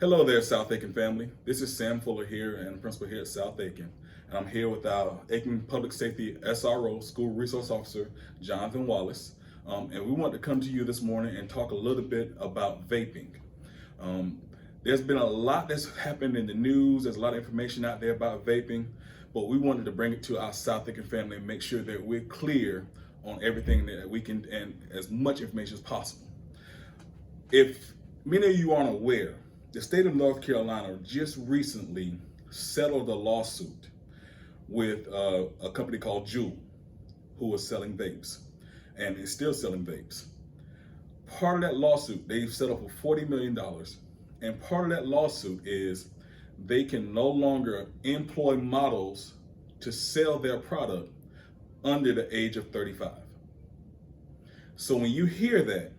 Hello there, South Aiken family. This is Sam Fuller here, and I'm principal here at South Aiken. And I'm here with our Aiken Public Safety SRO, School Resource Officer, Jonathan Wallace. And we want to come to you this morning and talk a little bit about vaping. Um, there's been a lot that's happened in the news. There's a lot of information out there about vaping, but we wanted to bring it to our South Aiken family and make sure that we're clear on everything that we can and as much information as possible. If many of you aren't aware, the state of North Carolina just recently settled a lawsuit with a company called Juul, who was selling vapes and is still selling vapes. Part of that lawsuit, they've settled for $40 million. And part of that lawsuit is they can no longer employ models to sell their product under the age of 35. So when you hear that,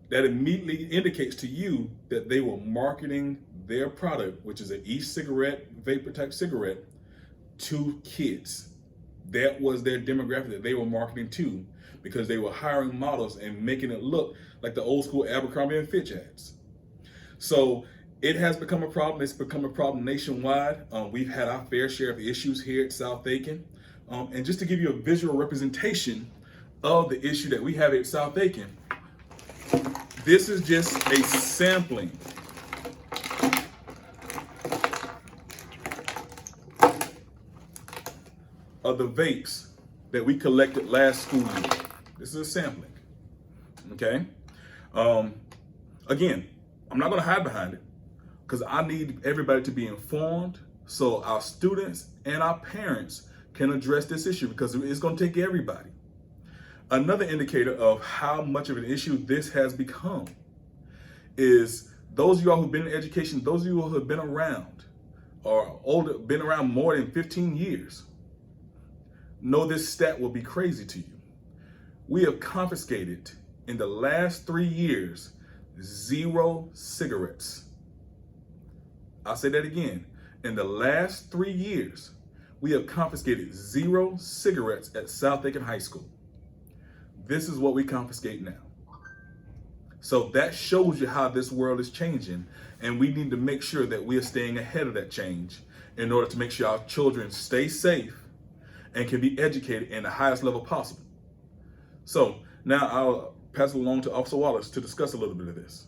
that immediately indicates to you that they were marketing their product, which is an e-cigarette, vapor type cigarette, to kids. That was their demographic that they were marketing to, because they were hiring models and making it look like the old school Abercrombie and Fitch ads. So it has become a problem. It's become a problem nationwide. We've had our fair share of issues here at South Aiken. And just to give you a visual representation of the issue that we have at South Aiken, this is just a sampling of the vapes that we collected last school year. This is a sampling, okay? Again, I'm not gonna hide behind it because I need everybody to be informed so our students and our parents can address this issue, because it's gonna take everybody. Another indicator of how much of an issue this has become is those of y'all who've been in education, those of you who have been around or older, been around more than 15 years, know this stat will be crazy to you. We have confiscated in the last 3 years 0 cigarettes. I'll say that again. In the last 3 years, we have confiscated 0 cigarettes at South Aiken High School. This is what we confiscate now. So that shows you how this world is changing, and we need to make sure that we are staying ahead of that change in order to make sure our children stay safe and can be educated in the highest level possible. So now I'll pass it along to Officer Wallace to discuss a little bit of this.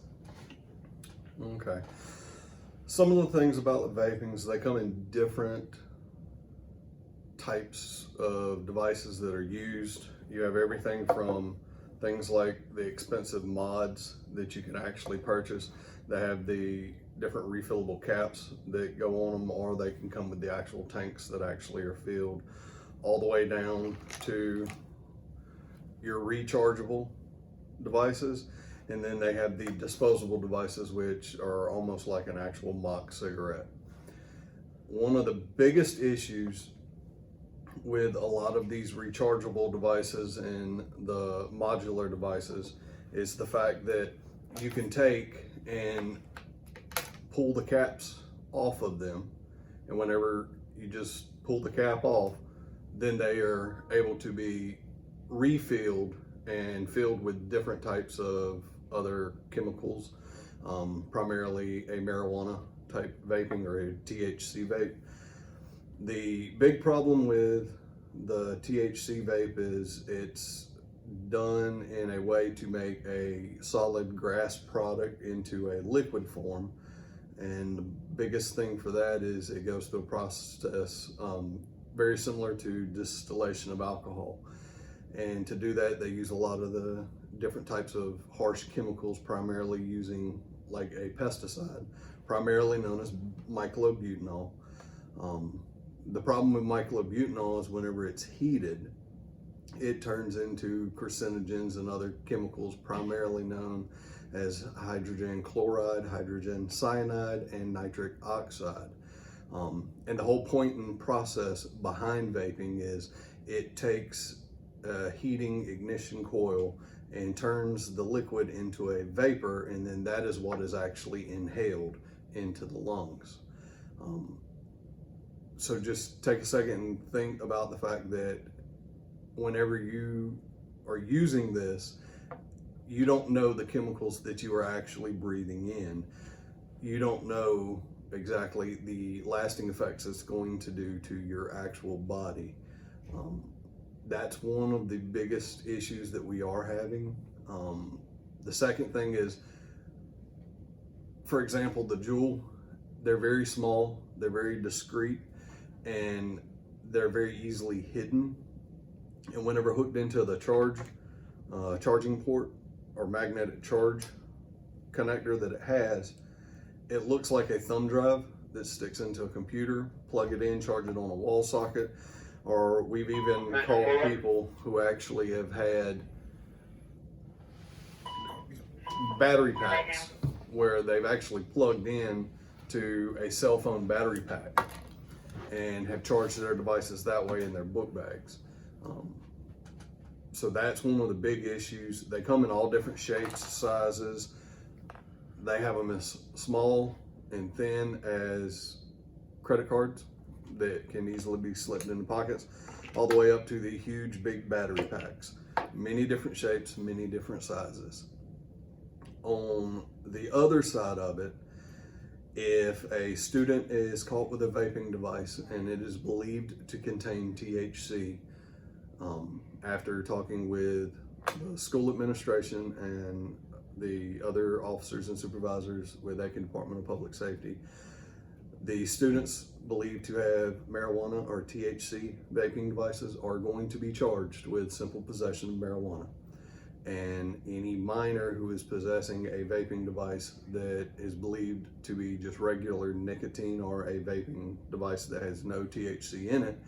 Okay. Some of the things about the vapings, they come in different types of devices that are used. You have everything from things like the expensive mods that you can actually purchase. They have the different refillable caps that go on them, or they can come with the actual tanks that actually are filled, all the way down to your rechargeable devices. And then they have the disposable devices, which are almost like an actual mock cigarette. One of the biggest issues with a lot of these rechargeable devices and the modular devices is the fact that you can take and pull the caps off of them, and whenever you just pull the cap off, then they are able to be refilled and filled with different types of other chemicals, primarily a marijuana type vaping or a THC vape. The big problem with the THC vape is it's done in a way to make a solid grass product into a liquid form. And the biggest thing for that is it goes through a process very similar to distillation of alcohol. And to do that, they use a lot of the different types of harsh chemicals, primarily using like a pesticide, primarily known as myclobutanol. The problem with myclobutanol is whenever it's heated, it turns into carcinogens and other chemicals, primarily known as hydrogen chloride, hydrogen cyanide, and nitric oxide. And the whole point and process behind vaping is it takes a heating ignition coil and turns the liquid into a vapor, and then that is what is actually inhaled into the lungs. So just take a second and think about the fact that whenever you are using this, you don't know the chemicals that you are actually breathing in. you don't know exactly the lasting effects it's going to do to your actual body. That's one of the biggest issues that we are having. The second thing is, for example, the Juul, they're very small, they're very discreet, and they're very easily hidden. And whenever hooked into the charging port or magnetic charge connector that it has, it looks like a thumb drive that sticks into a computer. Plug it in, charge it on a wall socket, or we've even called people who actually have had battery packs where they've actually plugged in to a cell phone battery pack and have charged their devices that way in their book bags. So that's one of the big issues. They come in all different shapes, sizes. They have them as small and thin as credit cards that can easily be slipped into pockets, all the way up to the huge big battery packs. Many different shapes, many different sizes. On the other side of it, if a student is caught with a vaping device and it is believed to contain THC, after talking with the school administration and the other officers and supervisors with Aiken Department of Public Safety, the students believed to have marijuana or THC vaping devices are going to be charged with simple possession of marijuana. And any minor who is possessing a vaping device that is believed to be just regular nicotine or a vaping device that has no THC in it,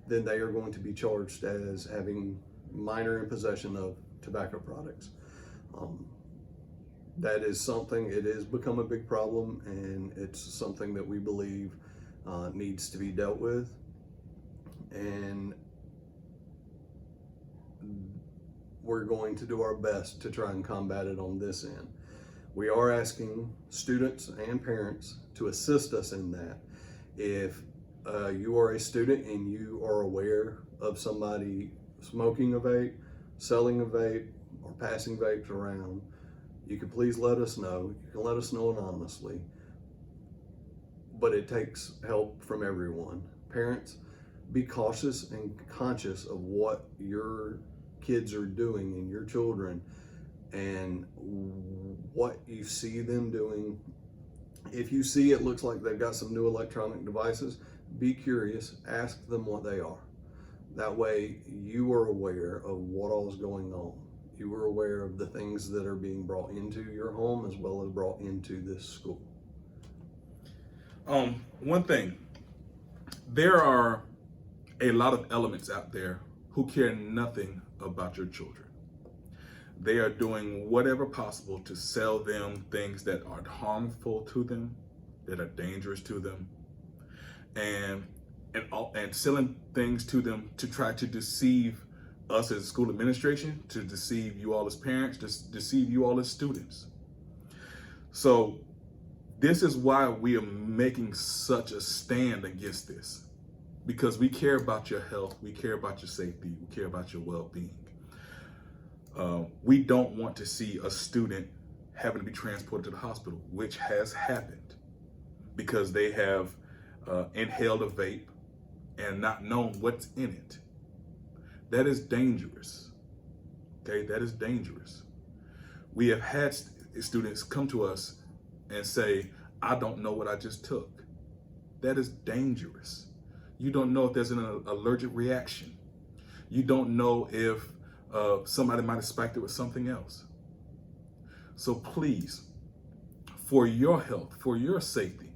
then they are going to be charged as having minor in possession of tobacco products. That is something, it has become a big problem, and it's something that we believe needs to be dealt with. And we're going to do our best to try and combat it on this end. We are asking students and parents to assist us in that. If you are a student and you are aware of somebody smoking a vape, selling a vape, or passing vapes around, you can please let us know. You can let us know anonymously. But it takes help from everyone. Parents, be cautious and conscious of what your kids are doing and your children and what you see them doing. If you see it looks like they've got some new electronic devices, be curious, ask them what they are. That way you are aware of what all is going on. You are aware of the things that are being brought into your home as well as brought into this school. One thing, there are a lot of elements out there who care nothing about your children. They are doing whatever possible to sell them things that are harmful to them, that are dangerous to them, and selling things to them to try to deceive us as school administration, to deceive you all as parents, to deceive you all as students. So this is why we are making such a stand against this, because we care about your health, we care about your safety, we care about your well-being. We don't want to see a student having to be transported to the hospital, which has happened because they have inhaled a vape and not known what's in it. That is dangerous. Okay, that is dangerous. We have had students come to us and say, I don't know what I just took. That is dangerous. You don't know if there's an allergic reaction. You don't know if somebody might have spiked it with something else. So please, for your health, for your safety,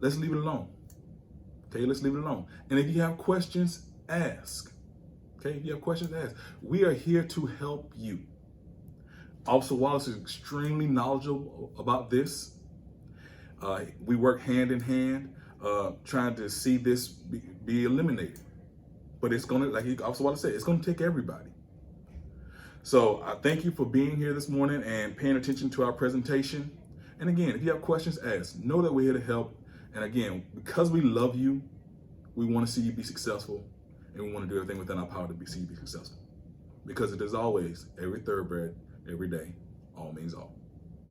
let's leave it alone. Okay, let's leave it alone. And if you have questions, ask. Okay, if you have questions, ask. We are here to help you. Officer Wallace is extremely knowledgeable about this. We work hand in hand, trying to see this be eliminated. But it's gonna, like Officer Wallace said, it's gonna take everybody. So I thank you for being here this morning and paying attention to our presentation. And again, if you have questions, ask. Know that we're here to help. And again, because we love you, we want to see you be successful, and we want to do everything within our power to see you be successful. Because it is always every thoroughbred, every day, all means all.